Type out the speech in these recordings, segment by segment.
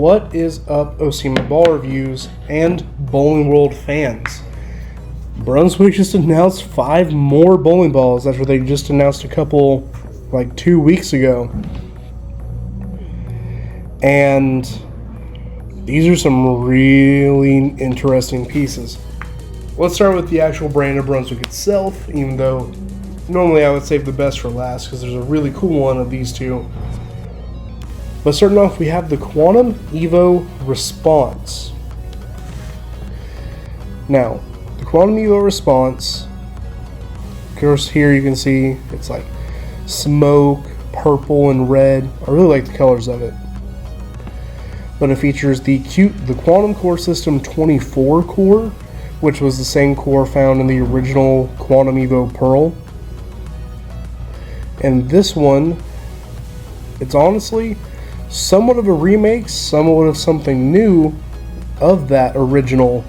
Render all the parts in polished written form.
What is up, OSIMANews Ball Reviews and Bowling World fans? Brunswick just announced 5 more bowling balls after they just announced a couple like 2 weeks ago. And these are some really interesting pieces. Let's start with the actual brand of Brunswick itself, even though normally I would save the best for last because there's a really cool one of these two. But starting off, we have the Quantum Evo Response. Now, the Quantum Evo Response, of course, here you can see it's like smoke, purple, and red. I really like the colors of it. But it features the Quantum Core System 24 core, which was the same core found in the original Quantum Evo Pearl. And this one, it's honestly somewhat of a remake, somewhat of something new of that original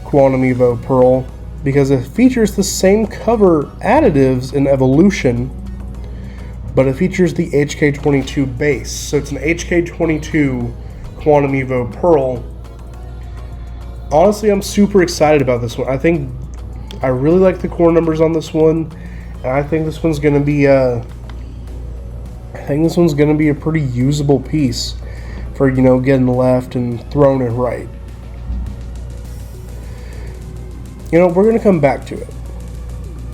Quantum Evo Pearl, because it features the same cover additives in Evolution, but it features the HK22 base. So it's an HK22 Quantum Evo Pearl. Honestly, I'm super excited about this one. I really like the core numbers on this one, and I think this one's going to be a pretty usable piece for, getting left and throwing it right. We're going to come back to it.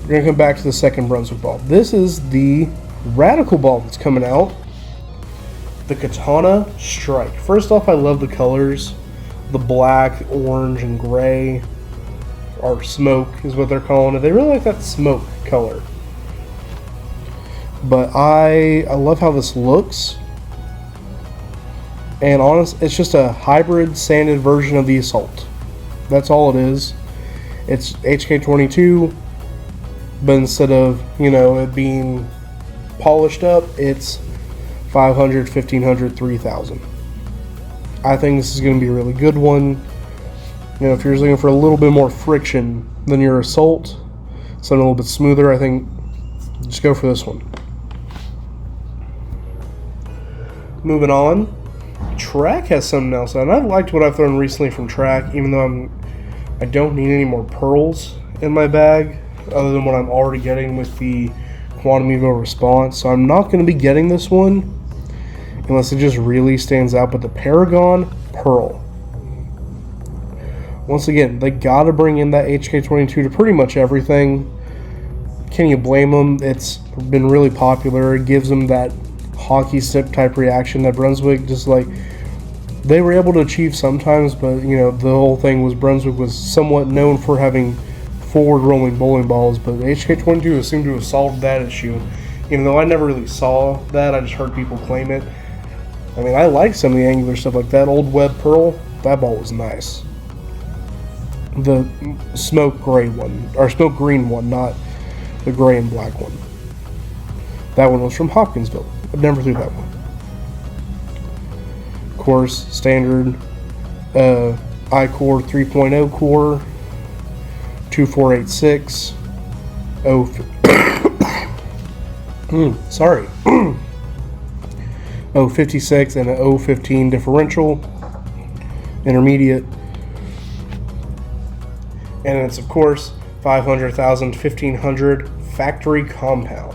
We're going to come back to the second Brunswick ball. This is the Radical ball that's coming out. The Katana Strike. First off, I love the colors. The black, orange, and gray, or smoke is what they're calling it. They really like that smoke color. But I love how this looks. And it's just a hybrid sanded version of the Assault. That's all it is. It's HK22, but instead of, it being polished up, it's 500, 1500, 3000. I think this is going to be a really good one. If you're just looking for a little bit more friction than your Assault, something a little bit smoother, I think just go for this one. Moving on, Track has something else, and I've liked what I've thrown recently from Track, even though I don't need any more pearls in my bag, other than what I'm already getting with the Quantum Evo Response. So I'm not going to be getting this one unless it just really stands out. But the Paragon Pearl, once again, they got to bring in that HK22 to pretty much everything. Can you blame them? It's been really popular. It gives them that hockey stick type reaction that Brunswick just they were able to achieve sometimes, but the whole thing was Brunswick was somewhat known for having forward rolling bowling balls, but HK22 seemed to have solved that issue. Even though I never really saw that, I just heard people claim it. I like some of the angular stuff like that old Web Pearl. That ball was nice. The smoke gray one, or smoke green one, not the gray and black one. That one was from Hopkinsville. I never threw that one. Of course, standard I-Core 3.0 core, 2486, 056 and an 015 differential, intermediate. And it's, of course, 500, 1000, 1500 factory compound.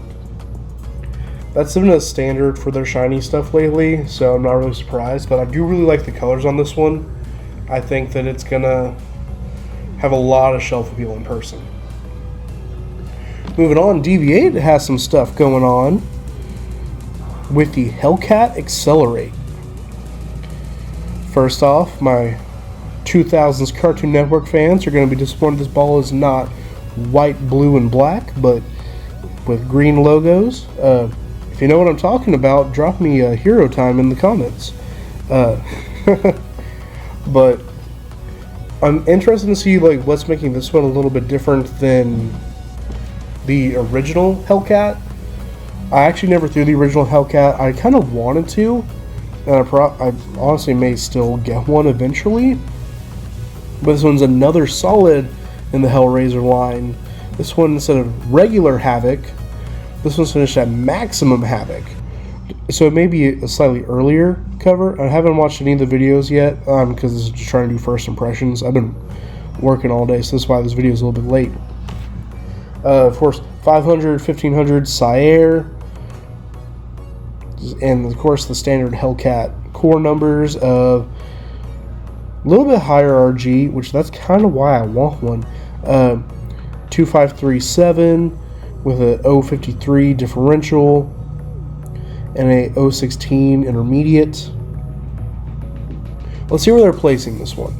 That's been a standard for their shiny stuff lately, so I'm not really surprised, but I do really like the colors on this one. I think that it's going to have a lot of shelf appeal in person. Moving on, DV8 has some stuff going on with the Hellcat Accelerate. First off, my 2000s Cartoon Network fans are going to be disappointed this ball is not white, blue, and black, but with green logos. If you know what I'm talking about, drop me a hero time in the comments. But I'm interested to see what's making this one a little bit different than the original Hellcat. I actually never threw the original Hellcat. I kind of wanted to, and I honestly may still get one eventually. But this one's another solid in the Hellraiser line. This one, instead of regular Havoc, this one's finished at maximum Havoc. So it may be a slightly earlier cover. I haven't watched any of the videos yet because this is just trying to do first impressions. I've been working all day, so that's why this video is a little bit late. Of course, 500, 1500 Sire, and of course the standard Hellcat core numbers of a little bit higher RG, which that's kind of why I want one. 2537 with a 053 differential and a 016 intermediate. Let's see where they're placing this one.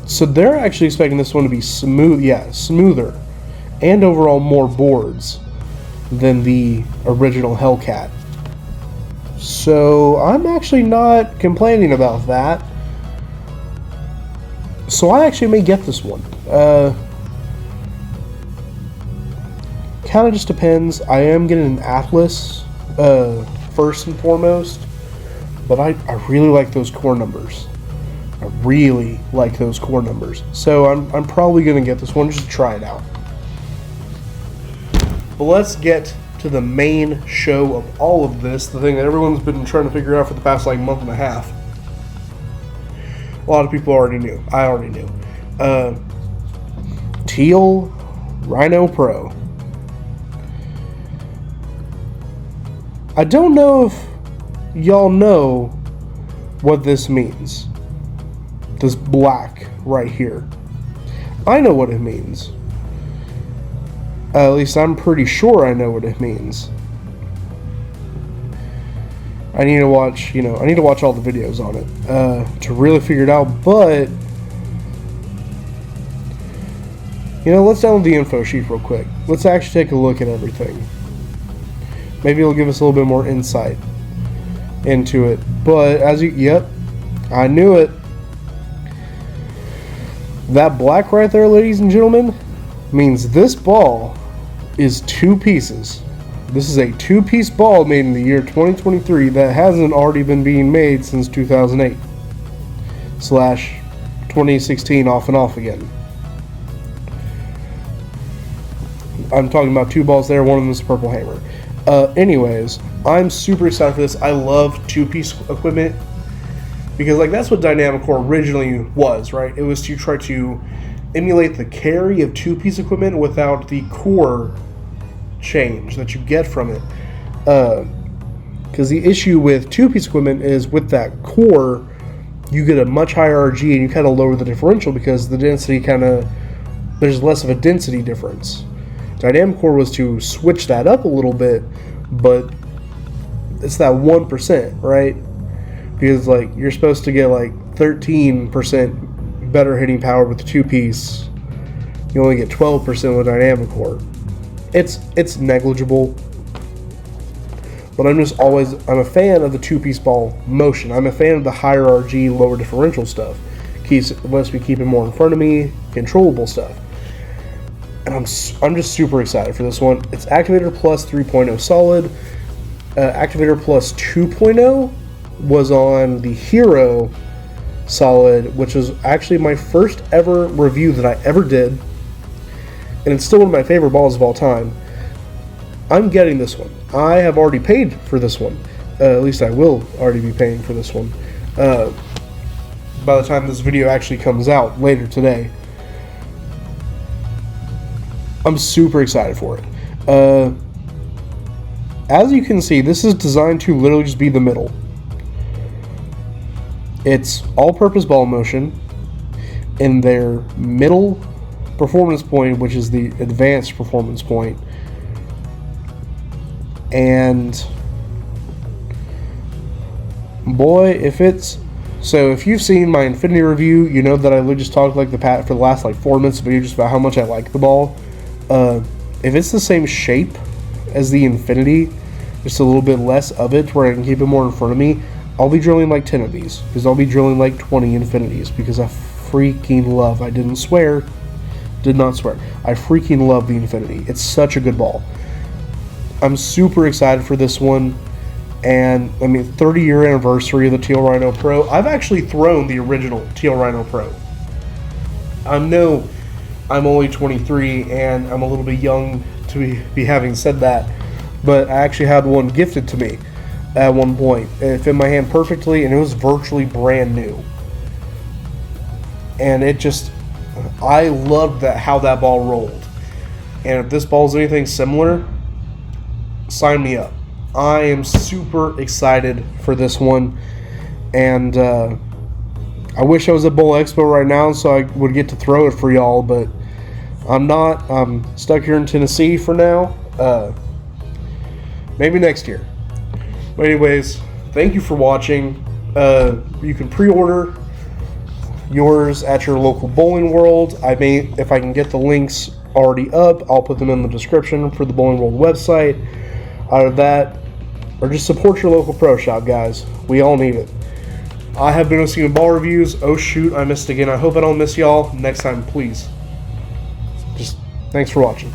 So they're actually expecting this one to be smoother, and overall more boards than the original Hellcat. So I'm actually not complaining about that. So I actually may get this one. Kind of just depends. I am getting an Atlas first and foremost, but I really like those core numbers. I really like those core numbers. So I'm probably going to get this one just to try it out. But let's get to the main show of all of this, the thing that everyone's been trying to figure out for the past like month and a half. A lot of people already knew. I already knew. Teal Rhino Pro. I don't know if y'all know what this means. This black right here. I know what it means. At least I'm pretty sure I know what it means. I need to watch, I need to watch all the videos on it to really figure it out. But let's download the info sheet real quick. Let's actually take a look at everything. Maybe it'll give us a little bit more insight into it. But yep, I knew it. That black right there, ladies and gentlemen, means this ball is 2 pieces. This is a 2-piece ball made in the year 2023 that hasn't already been being made since 2008 / 2016 off and off again. I'm talking about 2 balls there, one of them is Purple Hammer. Anyways, I'm super excited for this. I love 2-piece equipment because that's what Dynamic Core originally was, right? It was to try to emulate the carry of 2-piece equipment without the core change that you get from it. Because the issue with 2-piece equipment is with that core, you get a much higher RG and you kind of lower the differential because the density there's less of a density difference. Dynamic Core was to switch that up a little bit, but it's that 1%, right? Because you're supposed to get 13% better hitting power with the 2-piece. You only get 12% with Dynamic Core. It's negligible. But I'm a fan of the 2-piece ball motion. I'm a fan of the higher RG, lower differential stuff. Lets me keep it more in front of me, controllable stuff. And I'm just super excited for this one. It's Activator Plus 3.0 solid. Activator Plus 2.0 was on the Hero solid, which was actually my first ever review that I ever did. And it's still one of my favorite balls of all time. I'm getting this one. I have already paid for this one. At least I will already be paying for this one. By the time this video actually comes out later today. I'm super excited for it. As you can see, this is designed to literally just be the middle. It's all-purpose ball motion in their middle performance point, which is the advanced performance point. And boy, if you've seen my Infinity review, you know that I literally just talked for the last 4 minutes of video just about how much I like the ball. If it's the same shape as the Infinity, just a little bit less of it where I can keep it more in front of me, I'll be drilling 10 of these, because I'll be drilling 20 Infinities, because I freaking love, I did not swear, I freaking love the Infinity. It's such a good ball. I'm super excited for this one, and 30-year anniversary of the Teal Rhino Pro. I've actually thrown the original Teal Rhino Pro. I know I'm only 23 and I'm a little bit young to be having said that, but I actually had one gifted to me at one point. It fit my hand perfectly, and it was virtually brand new. And it just, I loved that, how that ball rolled. And if this ball is anything similar, sign me up. I am super excited for this one, and I wish I was at Bowl Expo right now so I would get to throw it for y'all, but I'm not. I'm stuck here in Tennessee for now. Maybe next year. But anyways, thank you for watching. You can pre-order yours at your local Bowling World. I may, if I can get the links already up, I'll put them in the description for the Bowling World website. Either that, or just support your local pro shop, guys. We all need it. I have been OSIMAN Ball Reviews. Oh shoot, I missed again. I hope I don't miss y'all next time, please. Just thanks for watching.